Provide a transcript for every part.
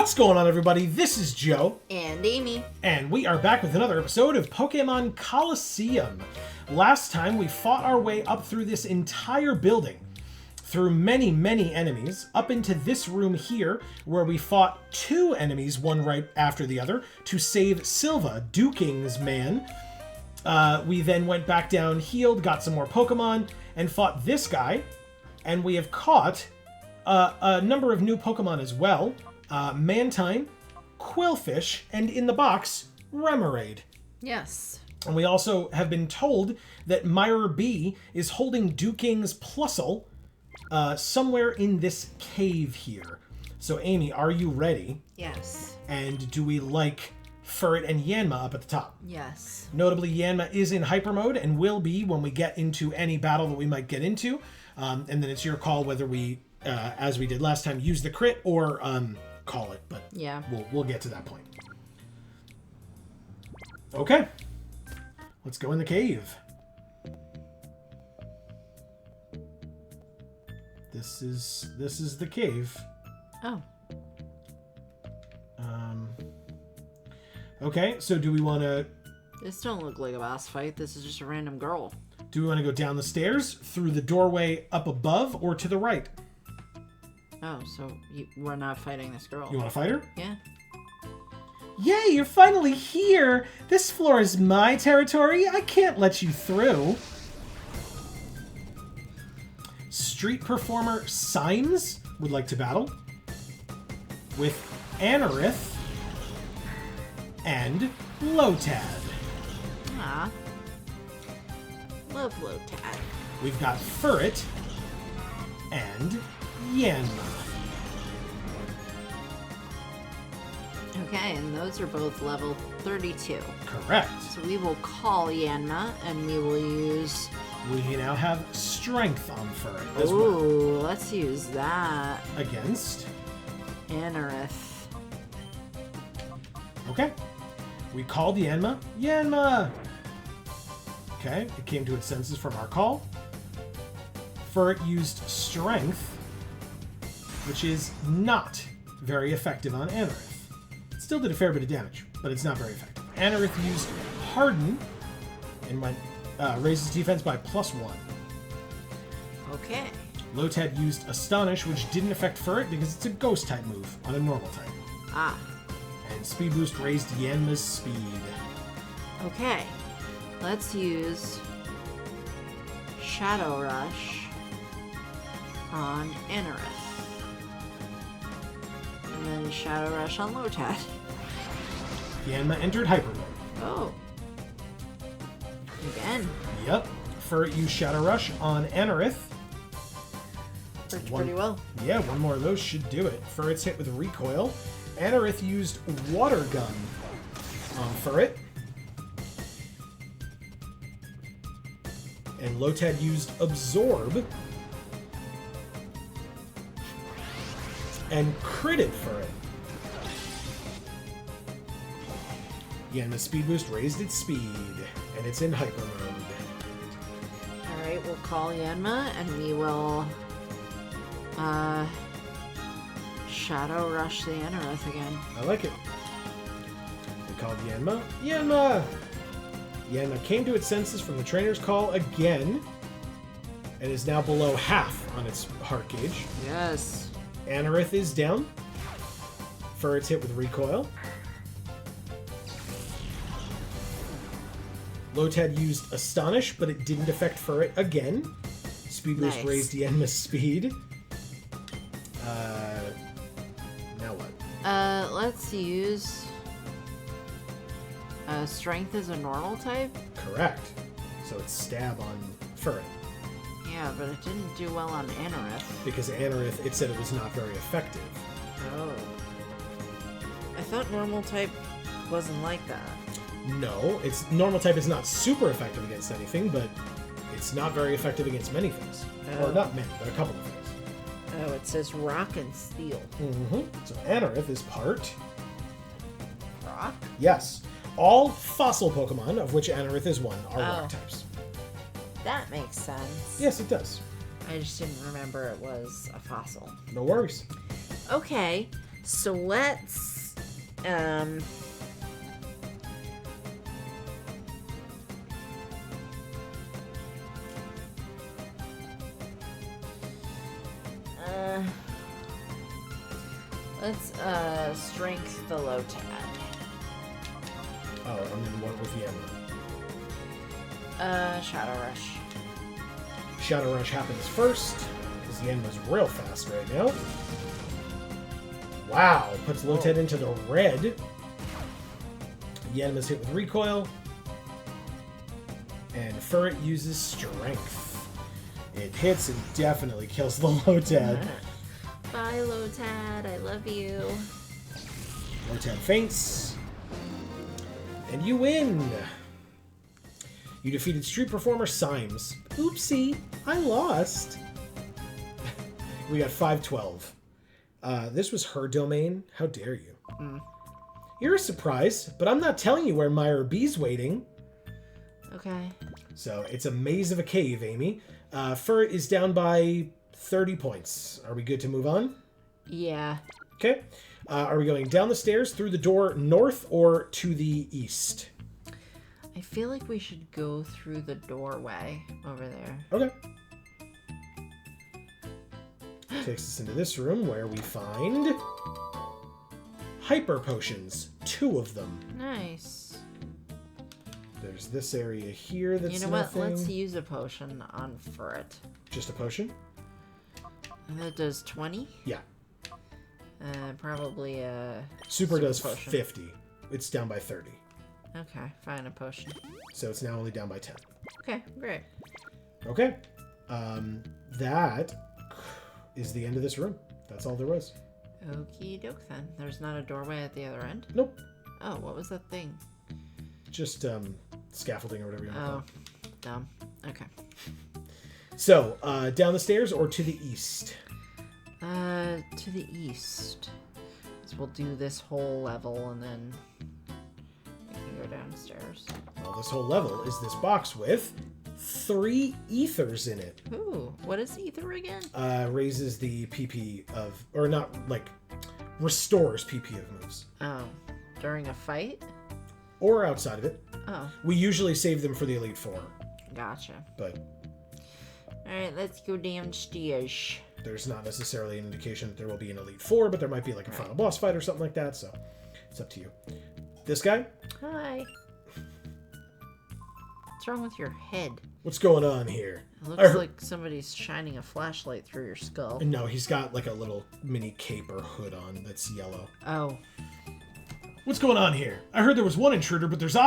What's going on, everybody? This is Joe. And Amy. And we are back with another episode of Pokémon Colosseum. Last time, we fought our way up through this entire building, through many, many enemies, up into this room here, where we fought two enemies, one right after the other, to save Silva, Duking's man. We then went back down, healed, got some more Pokemon, and fought this guy. And we have caught a number of new Pokemon as well. Mantine, Quillfish, and in the box, Remoraid. Yes. And we also have been told that Miror B is holding Duking's Plusle somewhere in this cave here. So, Amy, are you ready? Yes. And do we like Furret and Yanma up at the top? Yes. Notably, Yanma is in hyper mode and will be when we get into any battle that we might get into. And then it's your call whether we, as we did last time, use the crit or call it. But yeah, we'll get to that point. Okay. Let's go in the cave. This is the cave. Oh. Okay, so do we want to... This don't look like a boss fight. This is just a random girl. Do we want to go down the stairs, through the doorway up above, or to the right? Oh, so we're not fighting this girl. You want to fight her? Yeah. Yay, you're finally here! This floor is my territory. I can't let you through. Street performer Symes would like to battle with Anorith and Lotad. Ah. Love Lotad. We've got Furret and Yanma. Okay, and those are both level 32. Correct. So we will call Yanma, and we will use... We now have Strength on Furret as well. Ooh, let's use that. Against? Anorith. Okay. We called Yanma. Yanma! Okay, it came to its senses from our call. Furret used Strength, which is not very effective on Anorith. It still did a fair bit of damage, but it's not very effective. Anorith used Harden and went raised his defense by +1. Okay. Lotad used Astonish, which didn't affect Furret because it's a ghost type move on a normal type. Ah. And Speed Boost raised Yanma's speed. Okay. Let's use Shadow Rush on Anorith. And then Shadow Rush on Lotad. Yanma entered hyper mode. Oh. Again. Yep. Furret used Shadow Rush on Anorith. Worked pretty well. Yeah, one more of those should do it. Furret's hit with Recoil. Anorith used Water Gun on Furret. And Lotad used Absorb. And critted Furret. Yanma's Speed Boost raised its speed. And it's in hyper mode. Alright, we'll call Yanma and we will Shadow Rush the Anorith again. I like it. We called Yanma. Yanma! Yanma came to its senses from the trainer's call again and is now below half on its heart gauge. Yes. Anorith is down. Furret's hit with Recoil. Lotad used Astonish, but it didn't affect Furret again. Speed Boost raised Yanma's speed. Now what? Let's use Strength as a normal type? Correct. So it's Stab on Furret. Yeah, but it didn't do well on Anorith. Because Anorith, it said it was not very effective. Oh. I thought normal type wasn't like that. No, its normal type is not super effective against anything, but it's not very effective against many things. Oh. Or not many, but a couple of things. Oh, it says Rock and Steel. Mm-hmm. So Anorith is part... Rock? Yes. All fossil Pokemon, of which Anorith is one, are rock types. That makes sense. Yes, it does. I just didn't remember it was a fossil. No worries. Okay, So let's strength the Lotad. Oh, and then what with Yenma? Shadow Rush. Shadow Rush happens first, because Yenma's real fast right now. Wow, puts Lotad into the red. Yenma's hit with recoil. And Furret uses strength. It hits and definitely kills the Lotad. Bye, Lotad. I love you. Lotad faints. And you win! You defeated street performer Symes. Oopsie, I lost. We got 5-12. This was her domain. How dare you? You're a surprise, but I'm not telling you where Miror B's waiting. Okay. So it's a maze of a cave, Amy. Furret is down by 30 points. Are we good to move on? Yeah. Okay. Are we going down the stairs, through the door, north, or to the east? I feel like we should go through the doorway over there. Okay. Takes us into this room where we find hyper potions. 2 of them. Nice. There's this area here that's You know nothing. what? Let's use a potion on Furret. Just a potion? That does 20? Yeah. Probably a... Super does potion. 50. It's down by 30. Okay, fine, a potion. So it's now only down by 10. Okay, great. Okay. That is the end of this room. That's all there was. Okie doke then. There's not a doorway at the other end? Nope. Oh, what was that thing? Just scaffolding or whatever you want to call it. Dumb. Okay. So, down the stairs or to the east? To the east. So we'll do this whole level and then we can go downstairs. Well, this whole level is this box with 3 ethers in it. Ooh, what is ether again? Raises the PP of, or not, like, restores PP of moves. Oh, during a fight? Or outside of it. Oh, We usually save them for the Elite Four, gotcha. but Alright, let's go downstairs. there's not necessarily an indication that there will be an Elite Four, but there might be like a final boss fight or something like that, so it's up to you. This guy? Hi. What's wrong with your head? What's going on here? It looks like somebody's shining a flashlight through your skull. No, he's got like a little mini cape or hood on that's yellow. Oh. What's going on here? I heard there was one intruder, but there are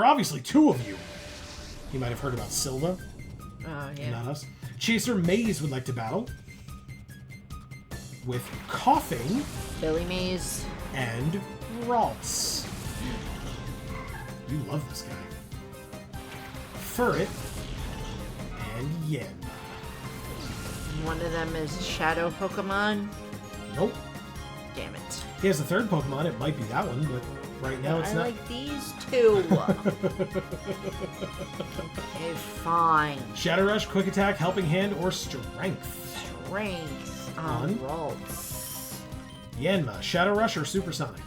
obviously 2 of you. You might have heard about Silva. Oh, yeah. Not us. Chaser Maze would like to battle with Coughing Billy Mays. and Ralts. You love this guy. Furret and Yen. One of them is Shadow Pokemon. Nope. Damn it. He has a 3rd Pokemon. It might be that one, but right now it's I not. like these 2. Okay, fine. Shadow Rush, Quick Attack, Helping Hand, or Strength. Strength On? on Ralts. Yanma, Shadow Rush or Supersonic?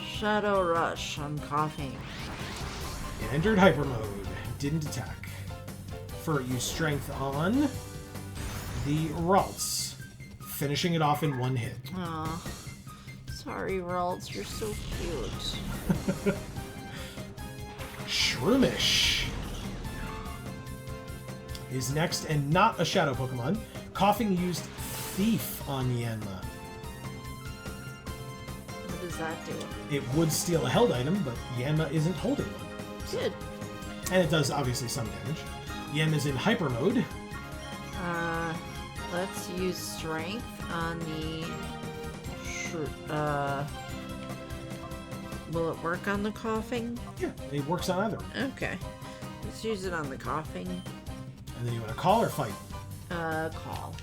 Shadow Rush on Coughing. It entered Hyper Mode. Didn't attack. Furret used Strength on the Ralts, finishing it off in 1 hit. Aw. Sorry, Ralts. You're so cute. Shroomish is next, and not a Shadow Pokemon. Coughing used Thief on Yanma. What does that do? It would steal a held item, but Yanma isn't holding one. Good. And it does, obviously, some damage. Yanma's in Hyper Mode. Let's use Strength on the... Will it work on the Coughing? Yeah, it works on either one. Okay. Let's use it on the Coughing. And then you want to call or fight? Call.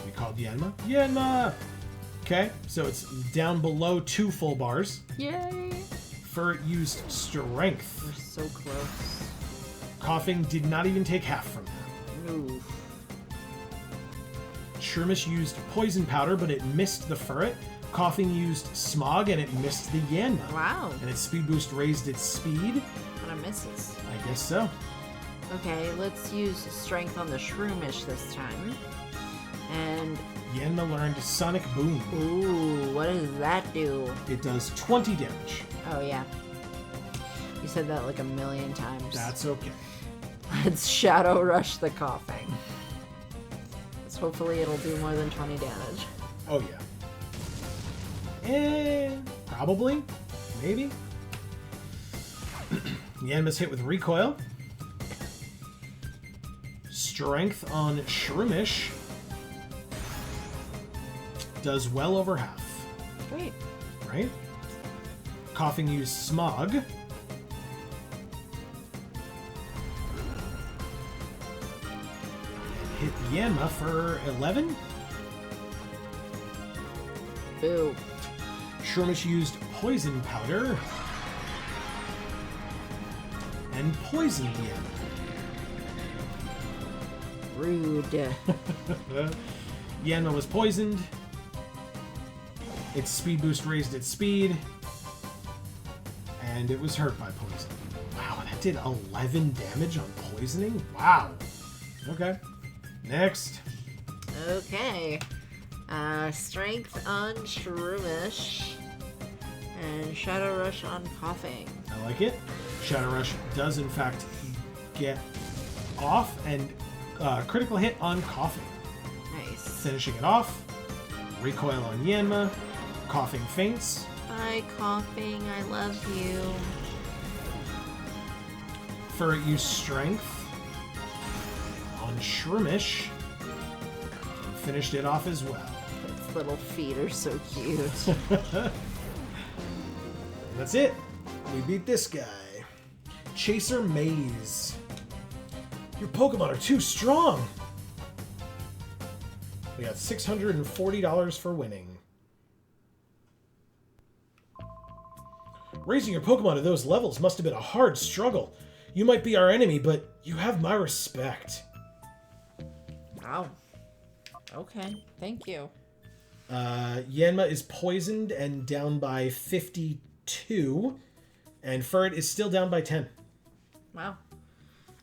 We called Yanma. Yanma! Okay, so it's down below 2 full bars. Yay! Furret used Strength. We're so close. Coughing did not even take half from that. Oof. Shroomish used poison powder, but it missed the ferret. Coughing used smog, and it missed the Yanma. Wow. And its speed boost raised its speed. But it misses. I guess so. Okay, let's use strength on the Shroomish this time. And... Yanma learned Sonic Boom. Ooh, what does that do? It does 20 damage. Oh, yeah. You said that like a million times. That's okay. Let's Shadow Rush the coughing. So hopefully it'll do more than 20 damage. Oh, yeah. Probably. Maybe. Yanma's hit with Recoil. Strength on Shroomish does well over half. Great. Right? Coughing used Smog. Hit Yanma for 11. Boo. Shroomish used Poison Powder. And poisoned Yanma. Rude. Yanma was poisoned. Its speed boost raised its speed. And it was hurt by poison. Wow, that did 11 damage on poisoning? Wow. Okay. Next. Okay. Strength on Shroomish. And Shadow Rush on coughing. I like it. Shadow Rush does, in fact, get off and critical hit on coughing. Nice. Finishing it off. Recoil on Yanma. Coughing faints. Hi, coughing. I love you. Ferret used Strength on Shroomish. And finished it off as well. Its little feet are so cute. That's it. We beat this guy. Chaser Maze. Your Pokemon are too strong. We got $640 for winning. Raising your Pokemon to those levels must have been a hard struggle. You might be our enemy, but you have my respect. Wow. Okay. Thank you. Yanma is poisoned and down by 52. And Ferret is still down by 10. Wow.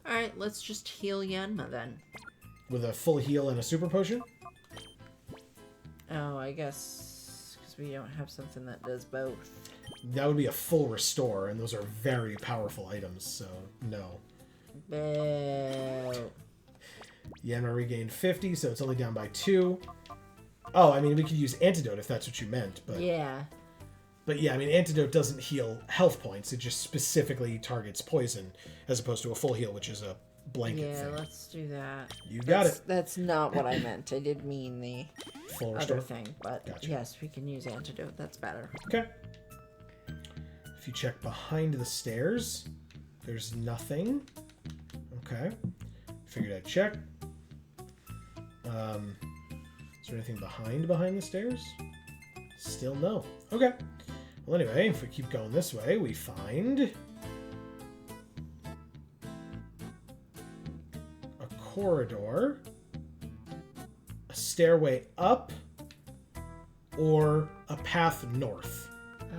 Alright, let's just heal Yanma then. With a full heal and a super potion? Oh, I guess because we don't have something that does both. That would be a full restore, and those are very powerful items, so no. Boo. Yanma regained 50, so it's only down by 2. Oh, I mean, we could use Antidote if that's what you meant, but... Yeah. But yeah, I mean, Antidote doesn't heal health points, it just specifically targets poison, as opposed to a full heal, which is a blanket thing. Yeah, let's do that. You got it. That's not what I meant. I did mean the Full other restore? thing, but Gotcha. yes, we can use Antidote. That's better. Okay. If you check behind the stairs, there's nothing. Okay. Figured I'd check. Is there anything behind the stairs? Still no. Okay. Well, anyway, if we keep going this way, we find a corridor, a stairway up, or a path north.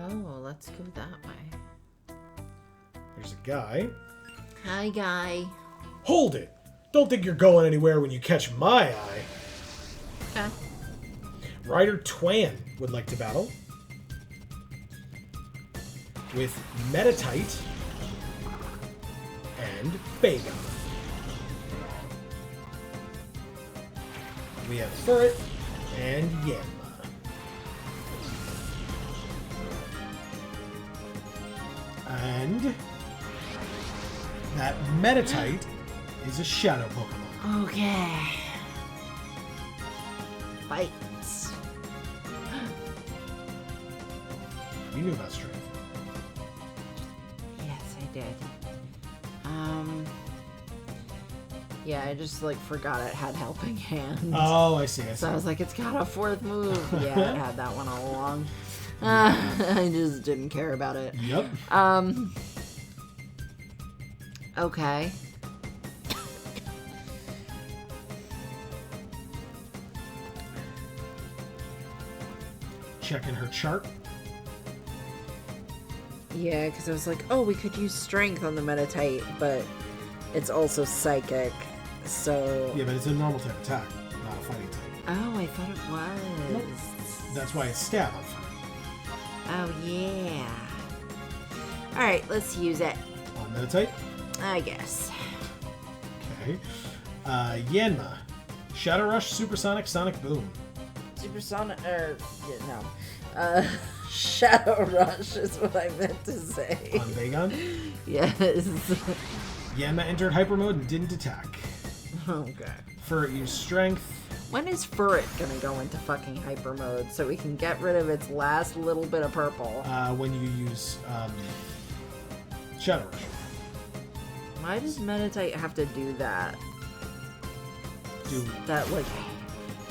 Oh, let's go that way. There's a guy. Hi, guy. Hold it! Don't think you're going anywhere when you catch my eye. Okay. Ryder Twan would like to battle with Metatite and Bagon. We have Ferret and Yanma. And that Metatite is a Shadow Pokemon. Okay. Fights. You knew about strength. Yes, I did. Yeah, I just like forgot it had helping hand. Oh, I see. So I was like, it's got a fourth move. Yeah, it had that one all along. I just didn't care about it. Yep. Okay. checking her chart. Yeah, because I was like, oh, we could use strength on the Meditite, but it's also psychic, so... Yeah, but it's a normal type attack, not a fighting type. Oh, I thought it was. Nope. That's why it's stab on fire. Oh, yeah. Alright, let's use it. On Meditite? I guess. Okay. Yanma. Shadow Rush, Supersonic, Sonic Boom. Supersonic, no. Shadow Rush is what I meant to say. On Bagon? Yes. Yanma entered Hyper Mode and didn't attack. Okay. Furret used Strength. When is Furret gonna go into fucking hyper mode so we can get rid of its last little bit of purple? When you use Shadow Rush. Why does Meditite have to do that? Do That, like,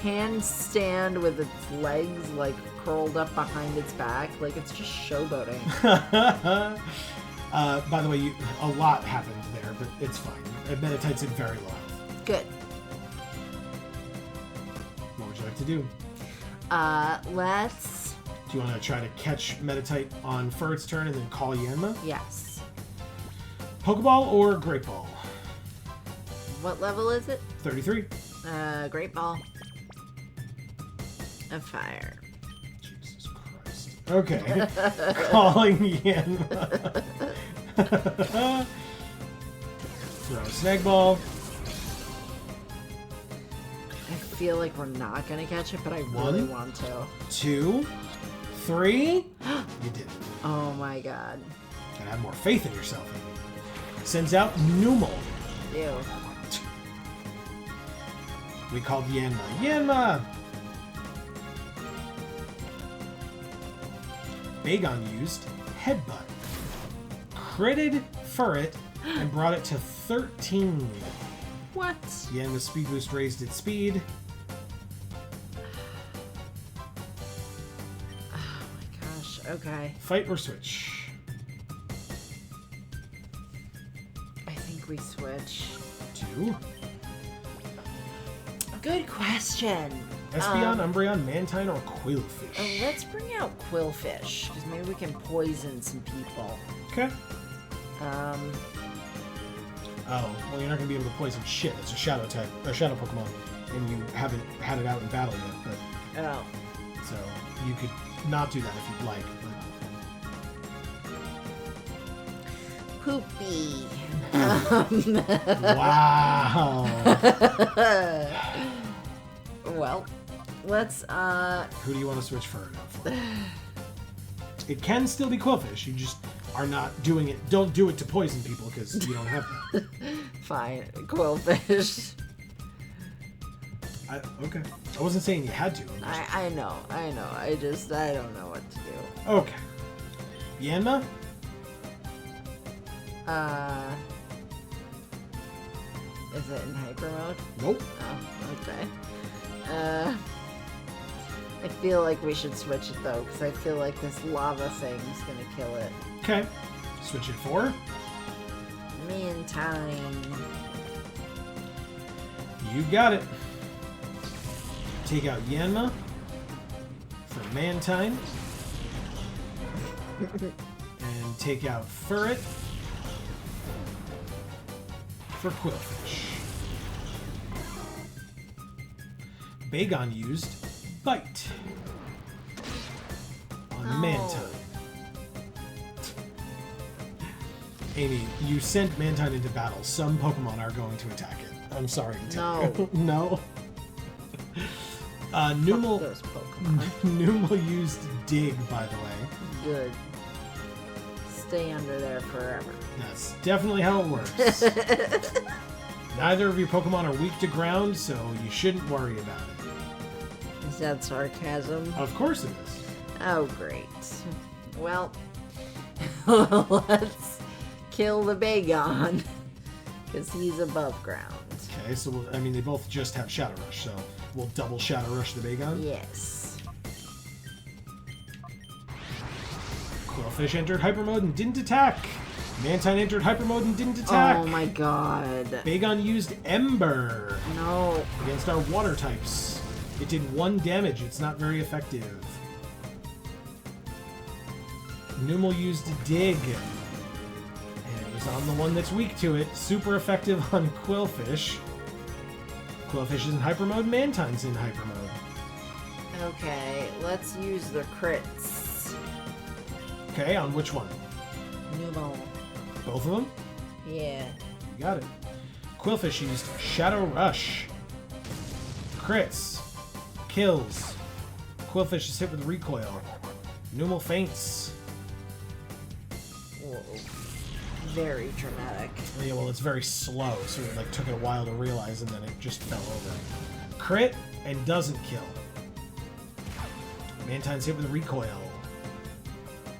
handstand with its legs, like, curled up behind its back? Like, it's just showboating. By the way, a lot happened there, but it's fine. Meditite's in very low health. Good. What would you like to do? Let's... Do you want to try to catch Meditite on Furret's turn and then call Yanma? Yes. Pokeball or Great Ball? What level is it? 33. Great Ball. A fire. Jesus Christ. Okay. Calling Yanma. Throw a Snag Ball. I feel like we're not gonna catch it, but I really want to. 2, 3. You did it. Oh my god. Gotta have more faith in yourself, Amy. Sends out Numel. Ew. We called Yanma. Yanma! Bagon used Headbutt. Critted Furret and brought it to 13. What? Yanma's Speed Boost raised its speed. Oh my gosh. Okay. Fight or switch? I think we switch. 2. Good question. Espeon, Umbreon, Mantine, or Quillfish? Let's bring out Quillfish, because maybe we can poison some people. Okay. Oh, well, you're not going to be able to poison shit. It's a shadow type, a shadow Pokemon, and you haven't had it out in battle yet. But Oh. so you could not do that if you'd like. Poopy. But... wow. Well, let's, Who do you want to switch Furret out for? It can still be Quillfish. You just are not doing it. Don't do it to poison people because you don't have that. Fine. Quillfish. Okay. I wasn't saying you had to. I know. I don't know what to do. Okay. Yanma? Is it in hyper mode? Nope. Oh, okay. I feel like we should switch it though, because I feel like this lava thing is gonna kill it. Okay. Switch it for? Mantine. You got it. Take out Yanma for Mantine. And take out Furret for Quillfish. Bagon used Bite on Mantine. Amy, you sent Mantine into battle. Some Pokemon are going to attack it. I'm sorry to tell you. No. Numel, Those Pokemon. Numel used Dig, by the way. Good. Stay under there forever. That's definitely how it works. Neither of your Pokemon are weak to ground, so you shouldn't worry about it. Is that sarcasm? Of course it is. Oh, great. Well, let's kill the Bagon, because he's above ground. Okay, so they both just have Shadow Rush, so we'll double Shadow Rush the Bagon. Yes. Quillfish entered Hyper Mode and didn't attack. Mantine entered Hyper Mode and didn't attack. Oh my god. Bagon used Ember No. against our water types. It did 1 damage. It's not very effective. Numel used Dig. And it was on the one that's weak to it. Super effective on Quillfish. Quillfish is in hyper mode. Mantine's in hyper mode. Okay, let's use the crits. Okay, on which one? Numel. Both of them? Yeah. You got it. Quillfish used Shadow Rush. Crits. Kills. Quillfish is hit with recoil. Numel faints. Whoa. Very dramatic. Yeah, well, it's very slow, so it like took it a while to realize, and then it just fell over. Crit and doesn't kill. Mantine's hit with recoil.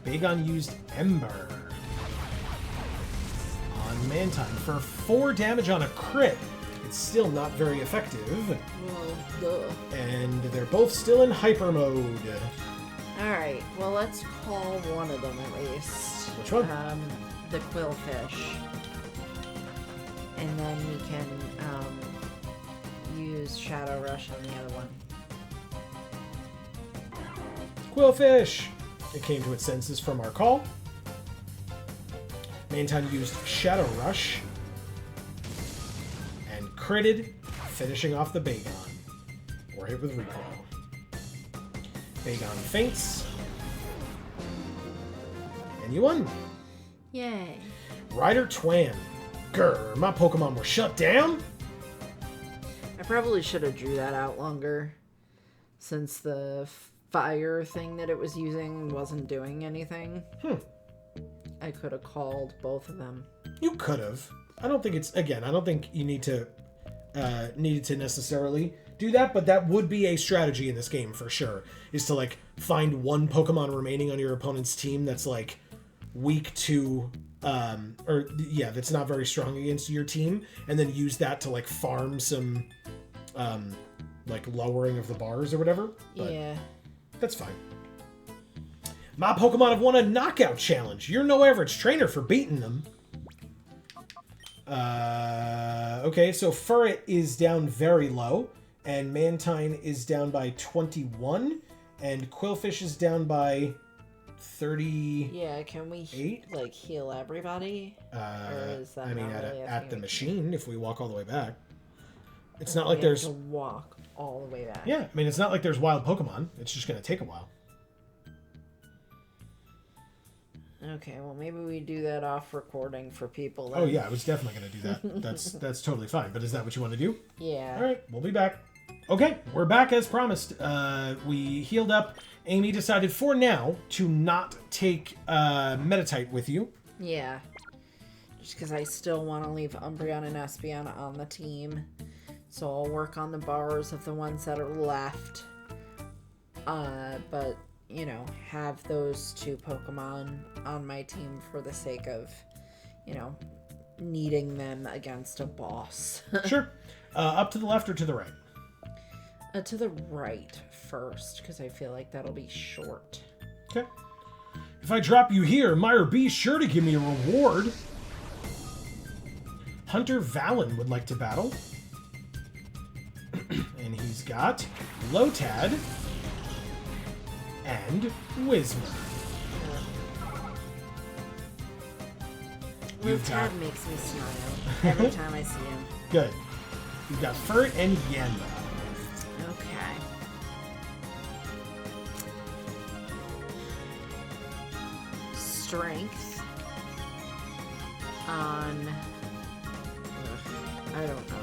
Bagon used Ember on Mantine for 4 damage on a crit. It's still not very effective. Well, duh. And they're both still in hyper mode. Alright, well, let's call one of them at least. Which one? The Quillfish. And then we can use Shadow Rush on the other one. Quillfish! It came to its senses from our call. Mantine used Shadow Rush and critted, finishing off the Bagon. Or hit with recoil. Bagon faints. And you won! Yay. Ryder Twan. Grr, my Pokemon were shut down? I probably should have drew that out longer, since the fire thing that it was using wasn't doing anything. I could have called both of them. You could have. I don't think it's, again, I don't think you need to necessarily do that, but that would be a strategy in this game for sure, is to like find one Pokemon remaining on your opponent's team that's like weak to that's not very strong against your team, and then use that to like farm some like lowering of the bars or whatever. But yeah, that's fine. My Pokemon have won a knockout challenge. You're no average trainer for beating them. Okay, so Furret is down very low, and Mantine is down by 21, and Quillfish is down by 30. Yeah, can we like heal everybody? Or is that I mean, not really at the we machine, if we walk all the way back. It's can? not like We have there's... to walk all the way back. Yeah, I mean, it's not like there's wild Pokemon. It's just going to take a while. Okay, well maybe we do that off recording for people then. Oh yeah, I was definitely going to do that. That's totally fine. But is that what you want to do? Yeah. All right, we'll be back. Okay, we're back as promised. We healed up. Amy decided for now to not take Meditite with you. Yeah. Just because I still want to leave Umbreon and Espeon on the team. So I'll work on the bars of the ones that are left. But, you know, have those 2 Pokemon on my team for the sake of, you know, needing them against a boss. Sure. Up to the left or to the right? To the right first, because I feel like that'll be short. Okay. If I drop you here, Miror B sure to give me a reward. Hunter Valen would like to battle. And he's got Lotad and Whismur. Lotad makes me smile every time I see him. Good. You've got Furt and Yanma. Okay. Strength on... I don't know.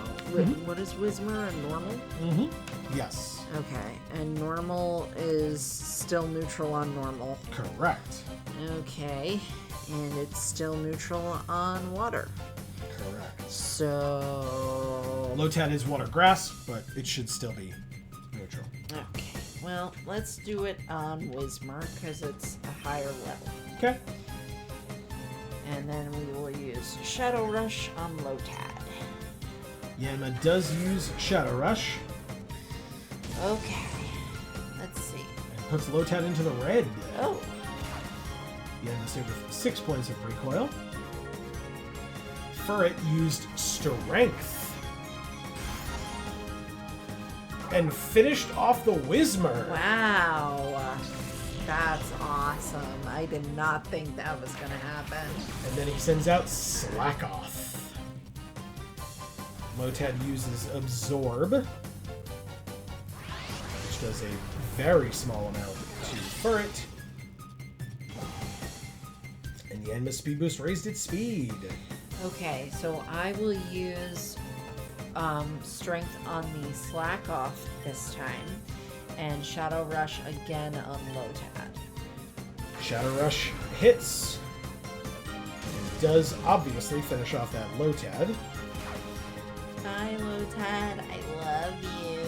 What is Whismur? A normal? Mm-hmm. Yes. Okay. And normal is still neutral on normal. Correct. Okay. And it's still neutral on water. Correct. So... Lotad is water grass, but it should still be neutral. Okay. Well, let's do it on Whismur because it's a higher level. Okay. And then we will use Shadow Rush on Lotad. Yanma does use Shadow Rush. Okay. Let's see. And puts Lotad into the red. Oh. Yanma's hit with 6 points of recoil. Furret used Strength. And finished off the Whismur. Wow. That's awesome. I did not think that was going to happen. And then he sends out Slack Off. Lotad uses Absorb, which does a very small amount to Furret. And Yanma's Speed Boost raised its speed. Okay, so I will use Strength on the Slack Off this time, and Shadow Rush again on Lotad. Shadow Rush hits. And does obviously finish off that Lotad. Hi, Lotad. I love you.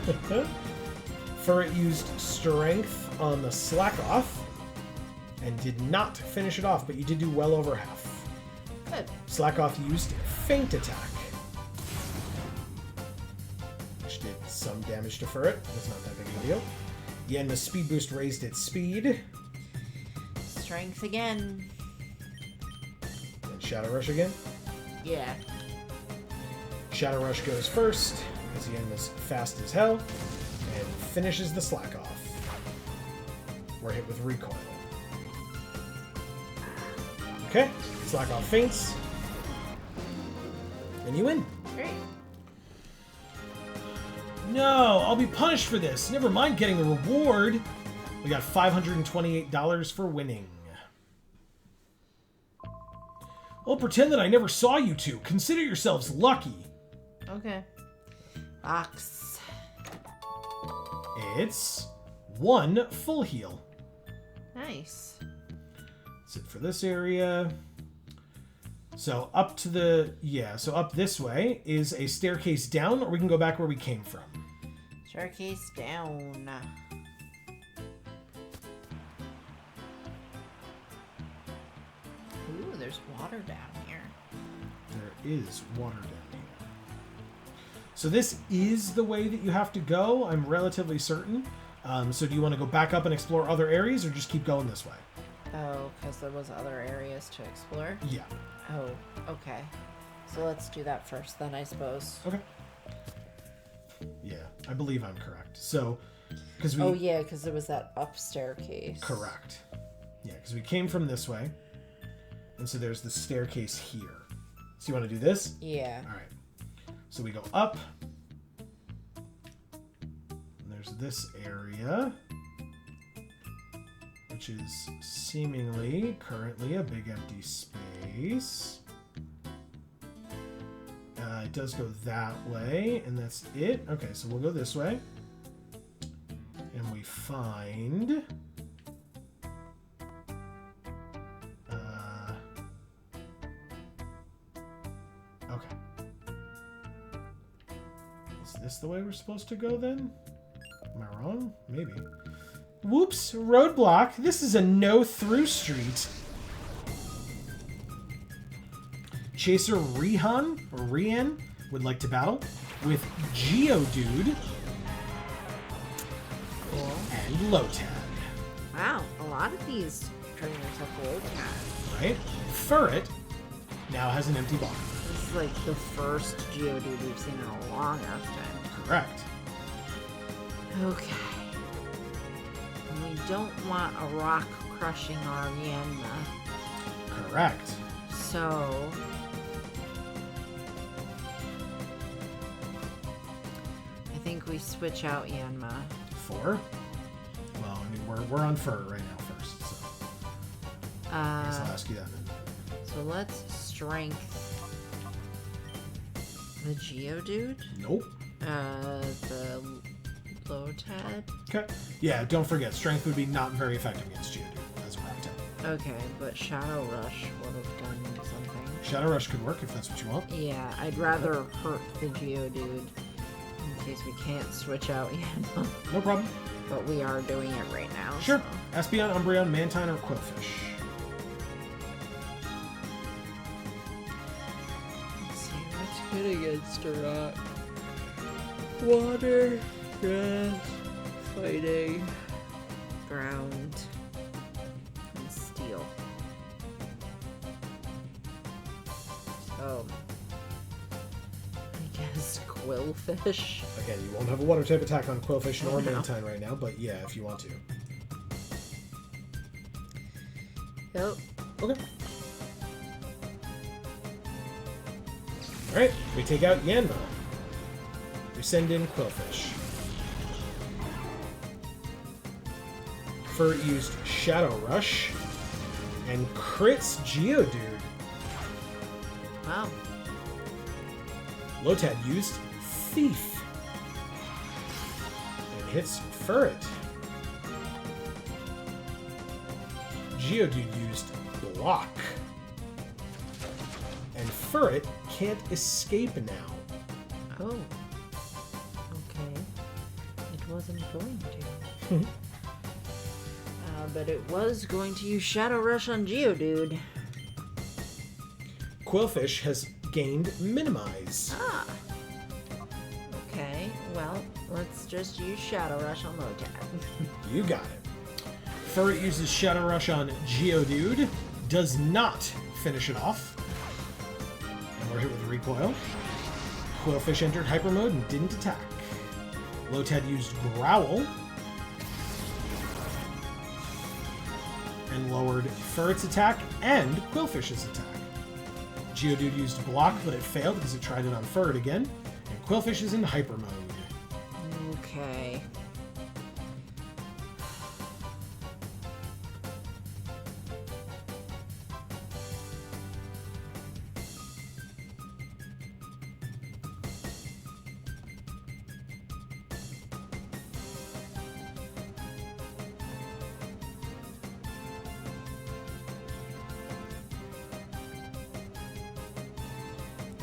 So cute. Furret used Strength on the Slack Off and did not finish it off, but you did do well over half. Good. Slack Off used Feint Attack, which did some damage to Furret. That's not that big of a deal. Yanma's Speed Boost raised its speed. Strength again. And Shadow Rush again. Yeah. Shadow Rush goes first, because Yanma's fast as hell, and finishes the Slack Off. We're hit with Recoil. Okay, Slack Off feints. And you win. Great. No, I'll be punished for this. Never mind getting the reward. We got $528 for winning. I'll pretend that I never saw you two. Consider yourselves lucky. Okay. Box. It's 1 full heal. Nice. That's it for this area. So up to the... Yeah, so up this way is a staircase down, or we can go back where we came from. Staircase down. Ooh, there's water down here. There is water down here. So this is the way that you have to go, I'm relatively certain. So do you want to go back up and explore other areas, or just keep going this way? Oh, because there was other areas to explore? Yeah. Oh, okay. So let's do that first then, I suppose. Okay. Yeah, I believe I'm correct. So, because we... Oh, yeah, because there was that up staircase. Correct. Yeah, because we came from this way. And so there's the staircase here. So you want to do this? Yeah. All right. So we go up. And there's this area, which is seemingly currently a big empty space. It does go that way, and that's it. Okay, so we'll go this way. And we find... okay. Is this the way we're supposed to go then? Am I wrong? Maybe. Whoops! Roadblock! This is a no-through street. Chaser Rihan, or Rian, would like to battle with Geodude Cool. and Lotad. Wow, a lot of these trainers have Lotad. Right? Furret now has an empty bar. This is like the first Geodude we've seen in a long ass time. Correct. Okay. And we don't want a rock crushing our Yanma. Correct. So... I think we switch out Yanma. 4? Well, I mean, we're on fur right now first, so I guess I'll ask you that then. So let's strength the Geodude. Nope. The Lotad. Okay. Yeah, don't forget, strength would be not very effective against Geodude as a rock type. Okay, but Shadow Rush would have done something. Shadow Rush could work if that's what you want. Yeah, I'd rather hurt the Geodude in case we can't switch out Yanma. No problem. But we are doing it right now. Sure. So. Espeon, Umbreon, Mantine, or Quillfish. Let's see what's good against a rock. Water, grass, fighting, ground, and steel. So, I guess Quillfish. Again, you won't have a water type attack on Quillfish nor No. Mantine right now, but yeah, if you want to. Yep. Okay. Alright, we take out Yanma. We send in Quillfish. Furt used Shadow Rush and crits Geodude. Wow. Lotad used Thief and hits Furret. Geodude used Block. And Furret can't escape now. Oh. Okay. It wasn't going to. But it was going to use Shadow Rush on Geodude. Quillfish has gained Minimize. Ah. Okay, well, let's just use Shadow Rush on Lotad. You got it. Furret uses Shadow Rush on Geodude. Does not finish it off. And we're hit with Recoil. Quillfish entered Hyper Mode and didn't attack. Lotad used Growl. And lowered Furret's attack and Quillfish's attack. Geodude used Block, but it failed because it tried it on Furret again. And Quillfish is in Hyper Mode. Okay.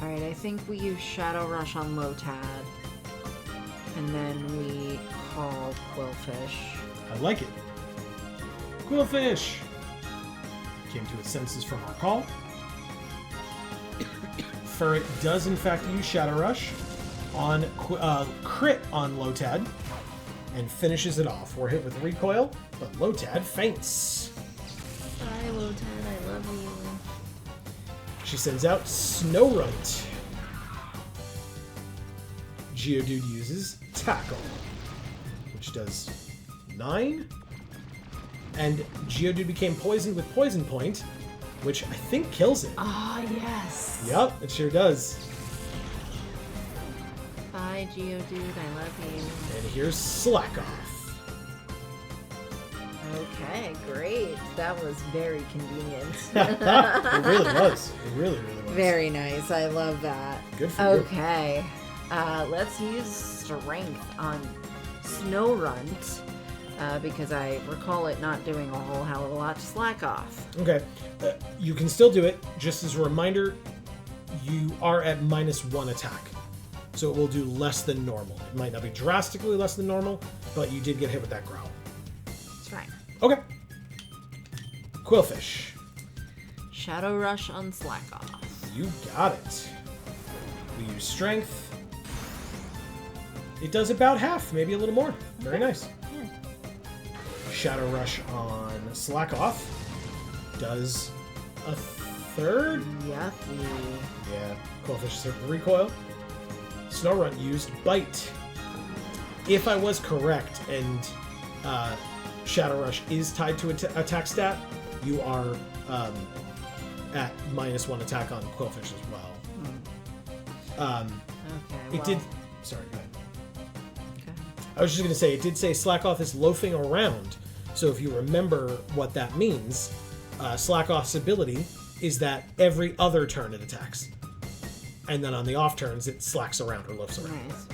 Alright, I think we use Shadow Rush on Lotad. And then we call Quillfish. I like it. Quillfish! Came to its senses from our call. Furret does in fact use Shadow Rush on crit on Lotad and finishes it off. We're hit with Recoil, but Lotad faints. Bye, Lotad, I love you. She sends out Snowrunt. Geodude uses Tackle, which does 9. And Geodude became poisoned with Poison Point, which I think kills it. Ah, yes. Yep, it sure does. Bye, Geodude, I love you. And here's Slack Off. Okay, great. That was very convenient. It really was. It really, really was. Very nice. I love that. Good for Okay. Let's use Strength on Snowrunt. Because I recall it not doing a whole hell of a lot to slack off. you. Okay. You can still do it. Just as a reminder, you are at -1 attack. So it will do less than normal. It might not be drastically less than normal, but you did get hit with that growl. That's right. Okay. Quillfish. Shadow Rush on slack off. You got it. We use Strength. It does about half, maybe a little more. Very nice. Yeah. Shadow Rush on Slack Off does a third. Yucky. Yeah, Quillfish is hit with Recoil. Snowrunt used Bite. If I was correct, and Shadow Rush is tied to attack stat, you are at -1 attack on Quillfish as well. Okay. It did. Sorry, go ahead. Okay. I was just going to say, it did say Slack Off is loafing around. So if you remember what that means, Slack Off's ability is that every other turn it attacks. And then on the off turns, it slacks around or loafs around. Nice.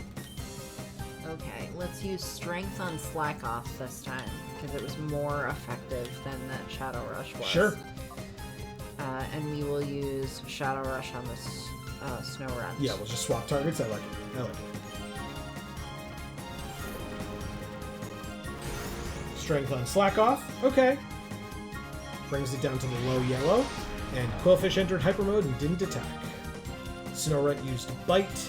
Okay, let's use Strength on slack off this time because it was more effective than that Shadow Rush was. Sure. And we will use Shadow Rush on this Snowrunt. Yeah, we'll just swap targets. I like it. I like it. Strength on Slack Off. Okay. Brings it down to the low yellow. And Quillfish entered Hyper Mode and didn't attack. Snowrunt used Bite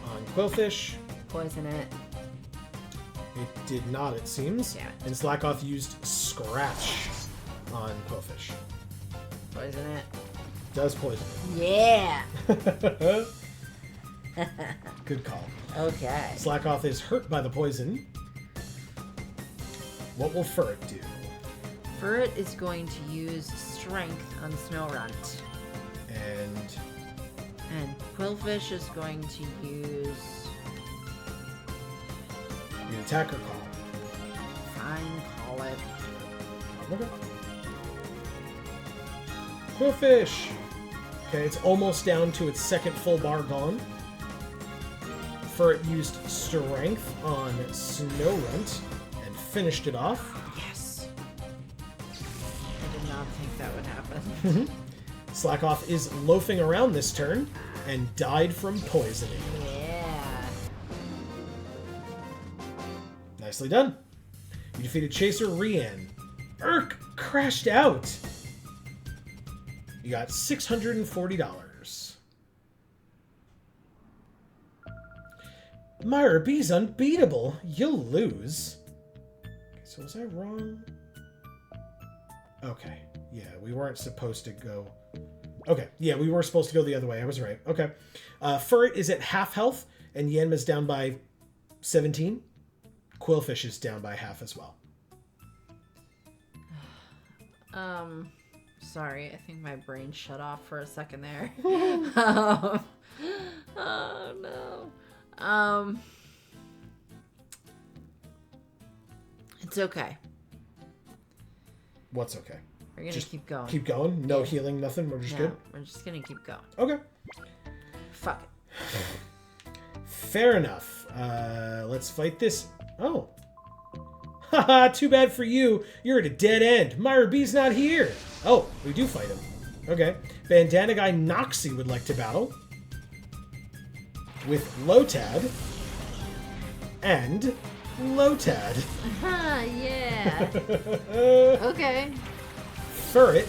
on Quillfish. Poison it. It did not, it seems. Damn it. And Slack Off used Scratch on Quillfish. Poison it. Does poison Yeah. it. Good call. Okay. Slackoff is hurt by the poison. What will Furret do? Furret is going to use strength on Snowrunt. And Quillfish is going to use... the attacker call. Fine, call it. Okay. Quillfish! Okay, it's almost down to its second full bar gone. Furret used strength on Snowrunt and finished it off. Yes! I did not think that would happen. Slackoff is loafing around this turn and died from poisoning. Yeah. Nicely done. You defeated Chaser Rian. Urk crashed out. You got $640. Miror B's unbeatable. You'll lose. Okay, so was I wrong? Okay. Yeah, we weren't supposed to go... Okay, yeah, we were supposed to go the other way. I was right. Okay. Furret is at half health, and Yanma's down by 17. Quillfish is down by half as well. Sorry, I think my brain shut off for a second there. Oh no. It's okay. What's okay? We're gonna keep going. Keep going? No healing, nothing? We're just good? We're just gonna keep going. Okay. Fuck it. Fair enough. Let's fight this. Oh. Haha, too bad for you. You're at a dead end. Miror B's not here. Oh, we do fight him. Okay. Bandana Guy Noxie would like to battle with Lotad and Lotad. Yeah. Okay. Furret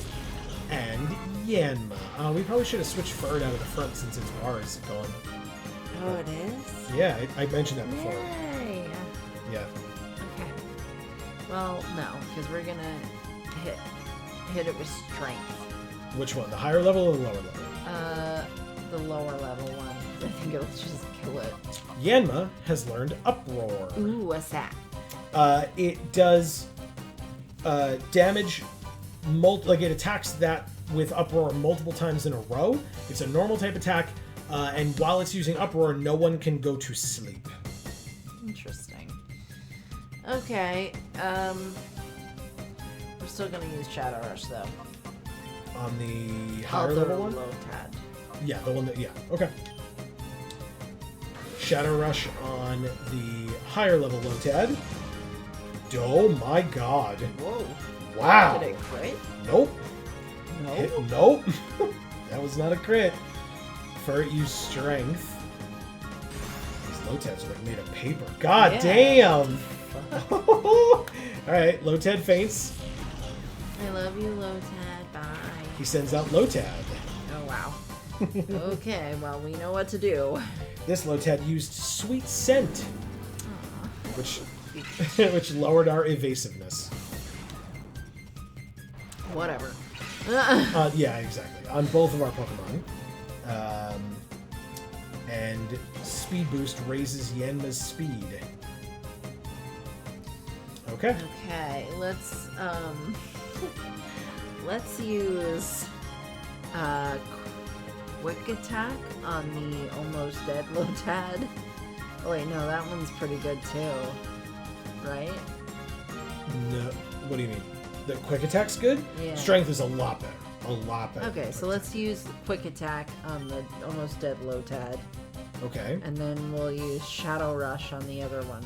and Yanma. We probably should have switched Furret out of the front since its bar is gone. Oh, it is? Yeah, I mentioned that before. Yay. Yeah. Okay. Well, no, because we're gonna hit it with strength. Which one? The higher level or the lower level? The lower level one. I think it'll just kill it. Yanma has learned Uproar. Ooh, what's that? It does damage. It attacks that with Uproar multiple times in a row. It's a normal type attack, and while it's using Uproar, no one can go to sleep. Interesting. Okay. We're still gonna use Shadow Rush though. On the higher level one? Lotad. Yeah, the one that, yeah, okay. Shadow Rush on the higher level Lotad. Oh my god. Whoa. Wow. Did it crit? Nope. No. Nope. That was not a crit. Furret used strength. These Lotads are like made of paper. God damn! Alright, Lotad faints. I love you, Lotad. Bye. He sends out Lotad. Oh, wow. Okay, well, we know what to do. This Lotad used Sweet Scent, which lowered our evasiveness. Whatever. Yeah, exactly. On both of our Pokemon. And Speed Boost raises Yanma's speed. Okay. Okay, let's use Quick Attack on the almost dead Lotad. Oh wait, no, that one's pretty good too. Right? No. What do you mean? The Quick Attack's good? Yeah. Strength is a lot better. A lot better. Okay, so let's use Quick Attack on the almost dead Lotad. Okay. And then we'll use Shadow Rush on the other one.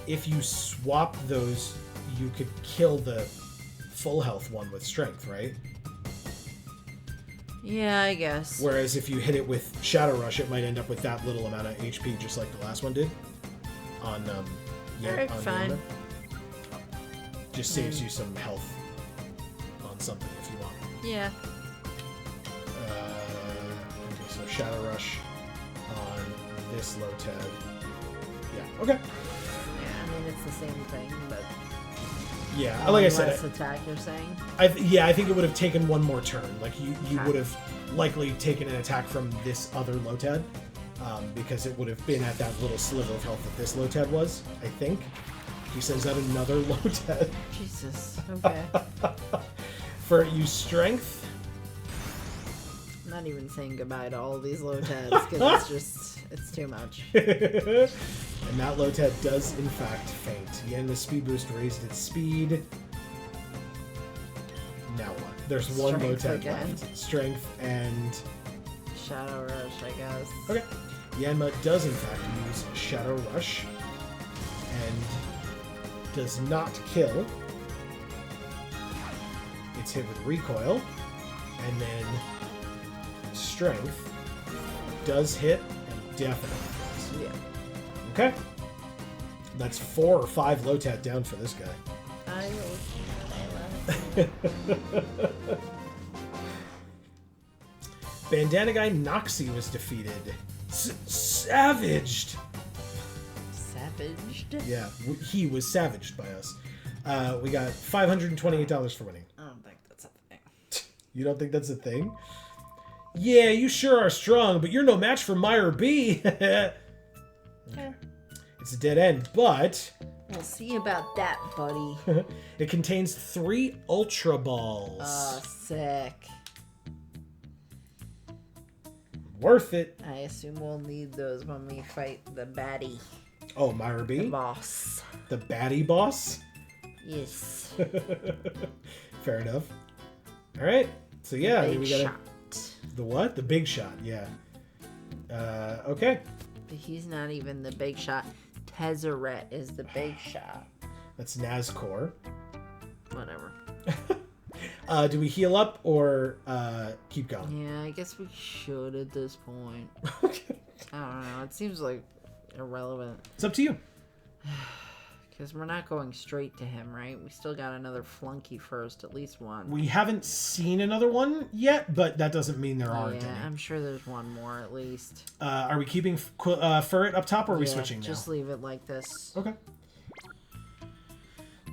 If you swap those, you could kill the full health one with strength, right? Yeah, I guess. Whereas if you hit it with Shadow Rush, it might end up with that little amount of HP, just like the last one did. On Alright, fine. Yanma. Just saves you some health on something if you want. Yeah. Okay, so Shadow Rush on this Lotad. Yeah. Okay. Yeah, I mean it's the same thing, but Yeah, like I said, less attack, you're saying? I think it would have taken one more turn. Like, you would have likely taken an attack from this other Lotad, because it would have been at that little sliver of health that this Lotad was, I think. He sends out another Lotad. Jesus, okay. For you strength. I'm not even saying goodbye to all these Lotads, because it's too much. And that Lotad does, in fact, faint. Yanma's speed boost raised its speed. Now what? There's one Strength Lotad again. left. Strength and... Shadow Rush, I guess. Okay. Yanma does, in fact, use Shadow Rush. And does not kill. It's hit with Recoil. And then Strength does hit and definitely does. Yeah. Okay. That's 4 or 5 Lotad down for this guy. I Bandana Guy Noxie was defeated. Savaged! Savaged? Yeah, he was savaged by us. We got $528 for winning. I don't think that's a thing. You don't think that's a thing? Yeah, you sure are strong, but you're no match for Miror B. Yeah. It's a dead end, but We'll see about that, buddy. it contains 3 Ultra Balls. Oh, sick. Worth it. I assume we'll need those when we fight the baddie. Oh, Miror B? The boss. The baddie boss? Yes. Fair enough. All right. So yeah, Big we got shot. the what? The big shot. Yeah. Okay. But he's not even the big shot. Tezzeret is the big shot. That's Nazcor. Whatever. Do we heal up or keep going? Yeah, I guess we should at this point. Okay. I don't know. It seems like irrelevant. It's up to you. Because we're not going straight to him, right? We still got another flunky first, at least one. We haven't seen another one yet, but that doesn't mean there Oh, aren't yeah, any. I'm sure there's one more at least. Are we keeping Furret up top, or are we switching now? Just leave it like this. Okay.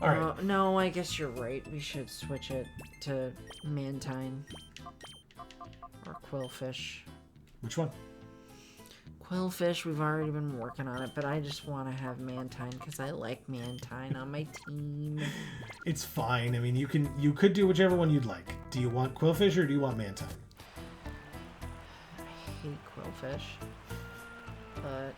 All right. No, I guess you're right. We should switch it to Mantine. Or Quillfish. Which one? Quillfish, we've already been working on it, but I just want to have Mantine because I like Mantine on my team. It's fine. I mean, you could do whichever one you'd like. Do you want Quillfish or do you want Mantine? I hate Quillfish. But,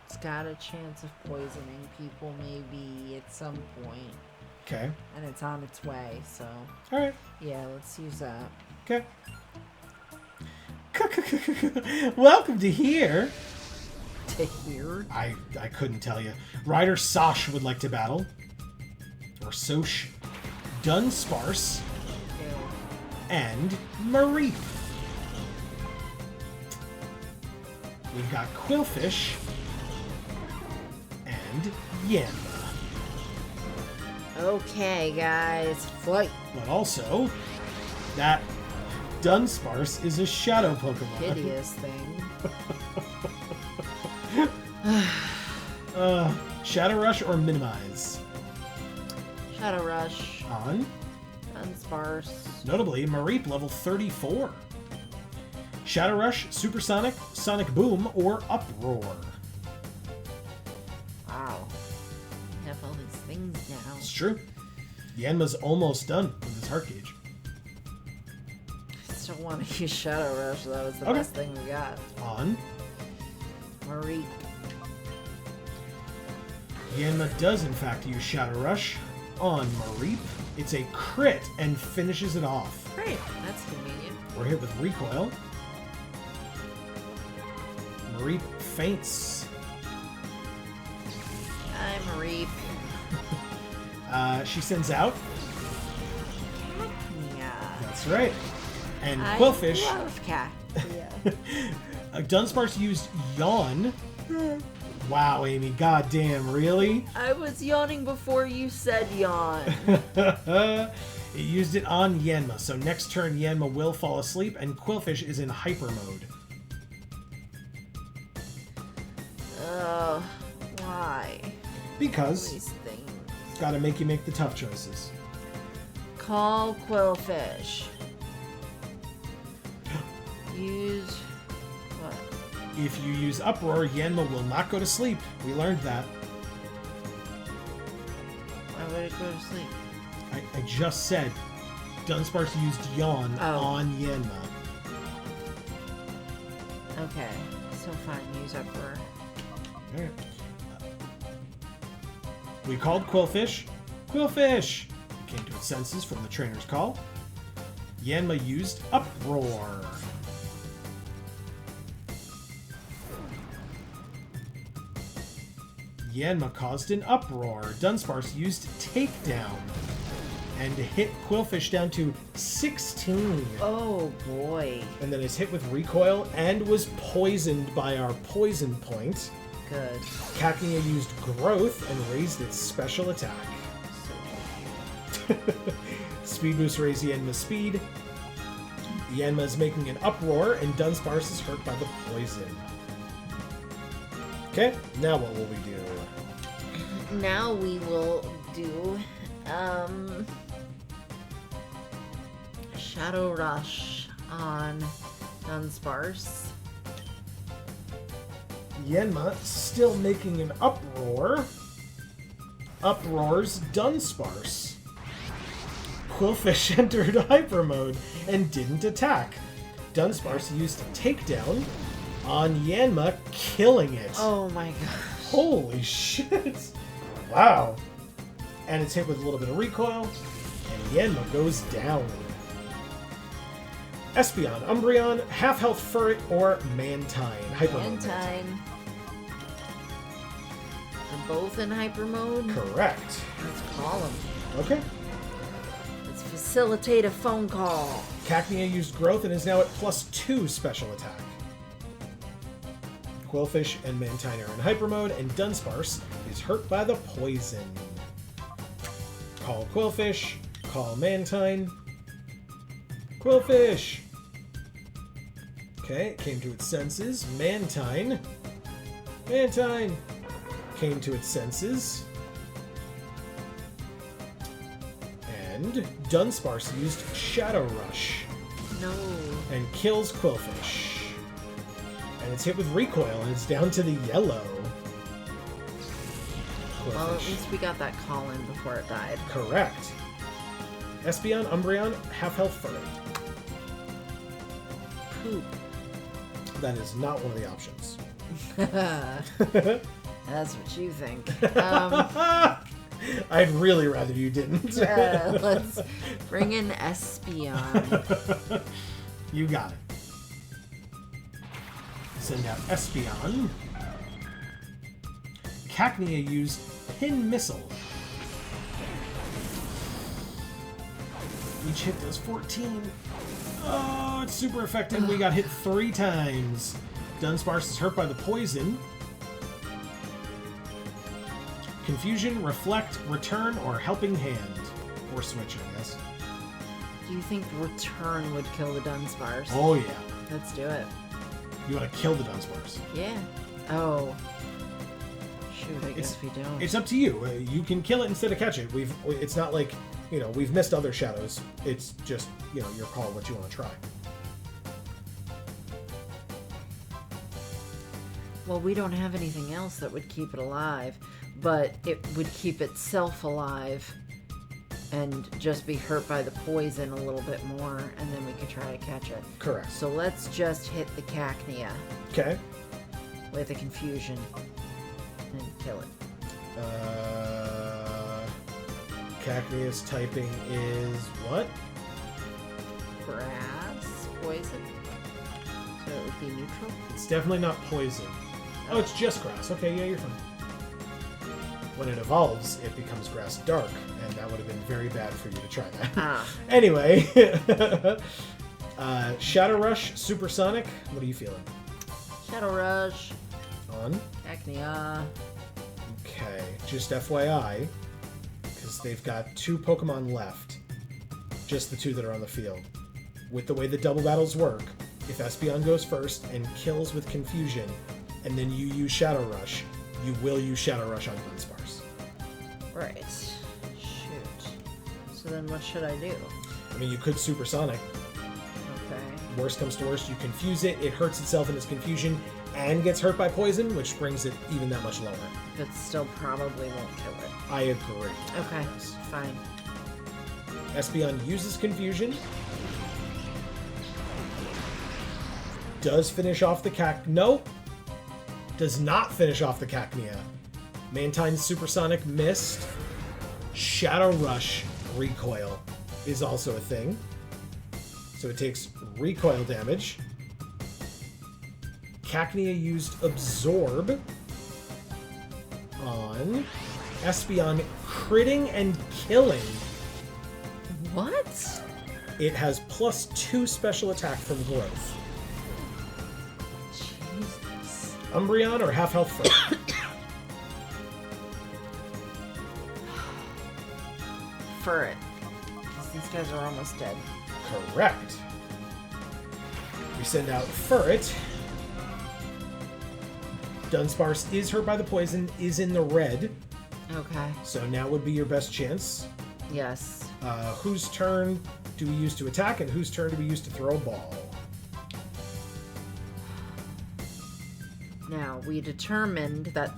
it's got a chance of poisoning people maybe at some point. Okay. And it's on its way, so... All right. Yeah, let's use that. Okay. Welcome to here. To here? I couldn't tell you. Rider Sosh would like to battle. Or Sosh. Dunsparce. Ew. And Mareep. We've got Quillfish. And Yanma. Okay, guys. Fight. But also, that Dunsparce is a shadow Pokemon. Hideous thing. Shadow Rush or Minimize? Shadow Rush. On, Unsparse. notably, Mareep level 34. Shadow Rush, Supersonic, Sonic Boom, or Uproar. Wow. We have all these things now. It's true. Yanma's almost done with his heart gauge. I still want to use Shadow Rush. That was the Okay. best thing we got. On, Mareep. Yanma does in fact use Shadow Rush on Mareep. It's a crit and finishes it off. Great. That's convenient. We're hit with Recoil. Mareep faints. Hi, Mareep. She sends out. Yeah. That's right. And I Quillfish. love cat. Yeah. Dunsparce used Yawn. Wow, Amy. Goddamn, really? I was yawning before you said yawn. It used it on Yanma, so next turn Yanma will fall asleep, and Quillfish is in hyper mode. Because These things. gotta make you make the tough choices. Call Quillfish. Use what? If you use Uproar, Yanma will not go to sleep. We learned that. Why would it go to sleep? I just said Dunsparce used Yawn on Yanma. Okay, so fine, use Uproar. Alright. We called Quillfish. Quillfish! It came to its senses from the trainer's call. Yanma used Uproar. Yanma caused an uproar. Dunsparce used Takedown and hit Quillfish down to 16. Oh boy. And then is hit with Recoil and was poisoned by our Poison Point. Good. Cacnea used Growth and raised its special attack. Speed Boost raised Yanma's speed. Yanma is making an uproar, and Dunsparce is hurt by the poison. Okay, now what will we do? Now we will do Shadow Rush on Dunsparce. Yanma still making an uproar. Uproars Dunsparce. Quillfish entered Hyper Mode and didn't attack. Dunsparce used a Takedown on Yanma, killing it. Oh my gosh. Holy shit! Wow. And it's hit with a little bit of recoil, and Yanma goes down. Espeon, Umbreon, Half Health Furret, or Mantine. Hyper Mode. Mantine. They're both in hyper mode. Correct. Let's call them. Okay. Let's facilitate a phone call. Cacnea used Growth and is now at +2 special attack. Quillfish and Mantine are in Hyper Mode, and Dunsparce is hurt by the poison. Call Quillfish. Call Mantine. Quillfish! Okay, it came to its senses. Mantine. Mantine! Came to its senses. And Dunsparce used Shadow Rush No. and kills Quillfish. And it's hit with recoil, and it's down to the yellow. Well, at Quillfish. least we got that call in before it died. Correct. Espeon, Umbreon, Half Health Furret. Poop. That is not one of the options. That's what you think. I'd really rather you didn't. Let's bring in Espeon. You got it. Send out Espeon. Cacnea used Pin Missile. Each hit does 14. Oh, it's super effective. We got hit 3 times. Dunsparce is hurt by the poison. Confusion, Reflect, Return, or Helping Hand. Or Switch, I guess. Do you think Return would kill the Dunsparce? Oh, yeah. Let's do it. You want to kill the Dunsparce. Yeah. Oh. Shoot, I guess we don't. It's up to you. You can kill it instead of catch it. It's not like, we've missed other shadows. It's just, your call what you want to try. Well, we don't have anything else that would keep it alive, but it would keep itself alive and just be hurt by the poison a little bit more, and then we could try to catch it. Correct. So let's just hit the Cacnea Okay. with a confusion and kill it. Cacnea's typing is what? Grass? Poison? So it would be neutral? It's definitely not poison. Oh, it's just grass. Okay, yeah, you're fine. When it evolves, it becomes grass dark, and that would have been very bad for you to try that. Ah. Anyway, Shadow Rush, Supersonic. What are you feeling? Shadow Rush. On. Cacnea. Okay, just FYI, because they've got 2 Pokemon left. Just the 2 that are on the field. With the way the double battles work, if Espeon goes first and kills with Confusion, and then you use Shadow Rush, you will use Shadow Rush on Dunsparce. Right. Shoot. So then what should I do? I mean, you could supersonic. Okay. Worst comes to worst, you confuse it. It hurts itself in its confusion and gets hurt by poison, which brings it even that much lower. But still probably won't kill it. I agree. Okay, fine. Espeon uses confusion. Does finish off the Nope. Does not finish off the Cacnea. Mantine's Supersonic missed. Shadow Rush recoil is also a thing. So it takes recoil damage. Cacnea used Absorb on Espeon, critting and killing. What? It has +2 special attack from growth. Jesus. Umbreon or half health first? Furret. Because these guys are almost dead. Correct. We send out Furret. Dunsparce is hurt by the poison, is in the red. Okay. So now would be your best chance. Yes. Whose turn do we use to attack, and whose turn do we use to throw a ball? Now, we determined that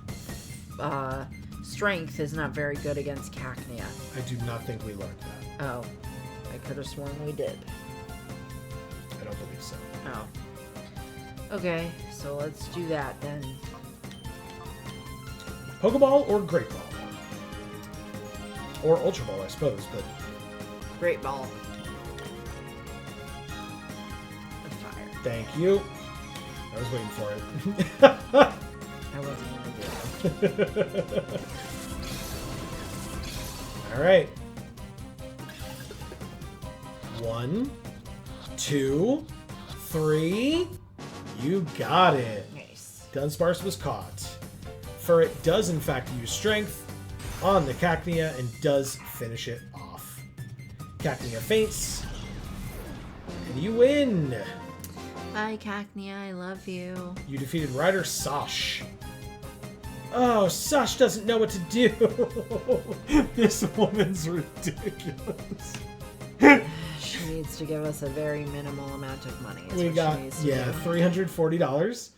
strength is not very good against Cacnea. I do not think we learned that. Oh. I could have sworn we did. I don't believe so. Oh. Okay, so let's do that then. Pokeball or Great Ball? Or Ultra Ball, I suppose, but... Great Ball. The fire. Thank you. I was waiting for it. I wasn't going to do it. Alright. 1, 2, 3. You got it. Nice. Dunsparce was caught. Furret does in fact use Strength on the Cacnea and does finish it off. Cacnea faints. And you win! Bye, Cacnea. I love you. You defeated Rider Sash. Oh, Sash doesn't know what to do. This woman's ridiculous. She needs to give us a very minimal amount of money. We got, yeah, $340.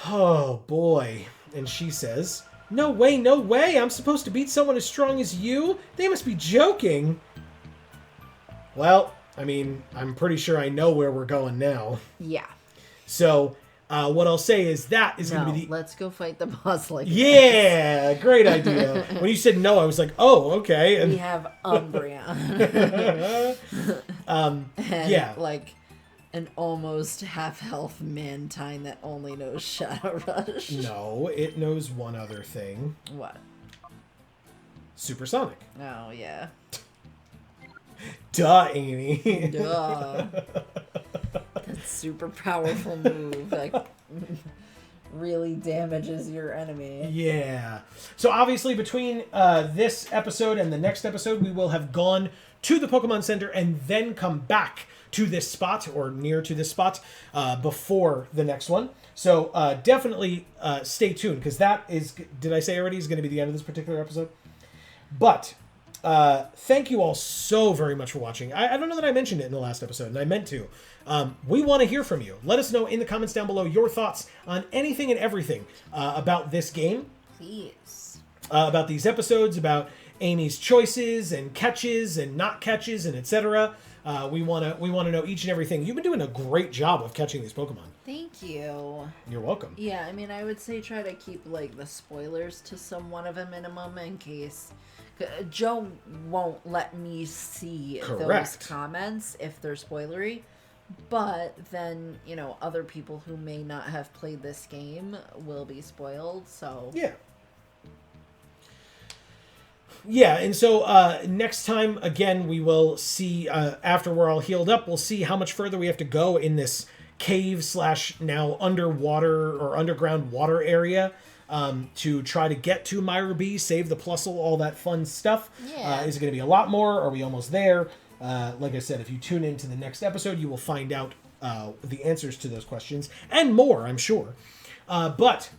Oh, boy. And she says, no way, no way. I'm supposed to beat someone as strong as you? They must be joking. Well, I mean, I'm pretty sure I know where we're going now. Yeah. So, what I'll say is that is going to be the... let's go fight the boss like Yeah, great idea. When you said no, I was like, oh, okay. And we have Umbreon. And yeah. like an almost half-health Mantine that only knows Shadow Rush. No, it knows one other thing. What? Supersonic. Oh, yeah. Duh, Amy. Duh. That super powerful move that really damages your enemy. Yeah. So obviously between this episode and the next episode, we will have gone to the Pokemon Center and then come back to this spot or near to this spot before the next one. So definitely stay tuned because that is, did I say already, is going to be the end of this particular episode? But thank you all so very much for watching. I don't know that I mentioned it in the last episode, and I meant to. We want to hear from you. Let us know in the comments down below your thoughts on anything and everything about this game. Please. About these episodes, about Amy's choices and catches and not catches and etc. We want to know each and everything. You've been doing a great job of catching these Pokemon. Thank you. You're welcome. Yeah, I mean, I would say try to keep like the spoilers to somewhat of a minimum in case Joe won't let me see those comments if they're spoilery. But then, you know, other people who may not have played this game will be spoiled, so... Yeah. Yeah, and so next time, again, we will see, after we're all healed up, we'll see how much further we have to go in this cave / now underwater or underground water area to try to get to Miror B, save the Plusle, all that fun stuff. Yeah. Is it going to be a lot more? Are we almost there? Like I said, if you tune into the next episode, you will find out the answers to those questions and more, I'm sure. But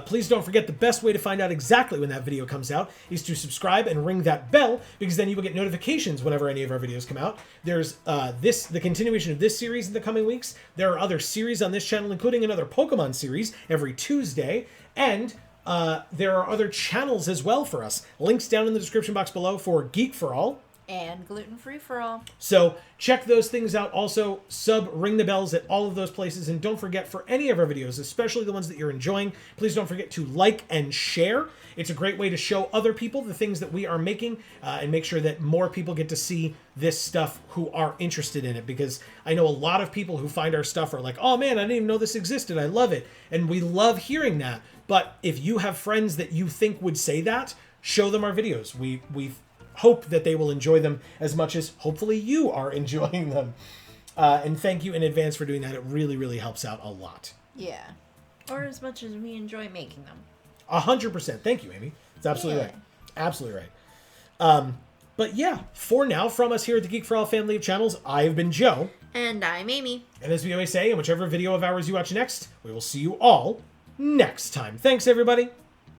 Please don't forget the best way to find out exactly when that video comes out is to subscribe and ring that bell, because then you will get notifications whenever any of our videos come out. There's the continuation of this series in the coming weeks. There are other series on this channel, including another Pokemon series every Tuesday, and there are other channels as well for us. Links down in the description box below for Geek for All. And Gluten Free for All. So check those things out. Also, ring the bells at all of those places. And don't forget, for any of our videos, especially the ones that you're enjoying, please don't forget to like and share. It's a great way to show other people the things that we are making and make sure that more people get to see this stuff who are interested in it. Because I know a lot of people who find our stuff are like, oh man, I didn't even know this existed. I love it. And we love hearing that. But if you have friends that you think would say that, show them our videos. We hope that they will enjoy them as much as hopefully you are enjoying them. And thank you in advance for doing that. It really, really helps out a lot. Yeah. Or as much as we enjoy making them. 100%. Thank you, Amy. It's absolutely right. Absolutely right. But yeah, for now, from us here at the Geek for All family of channels, I've been Joe. And I'm Amy. And as we always say, in whichever video of ours you watch next, we will see you all next time. Thanks, everybody.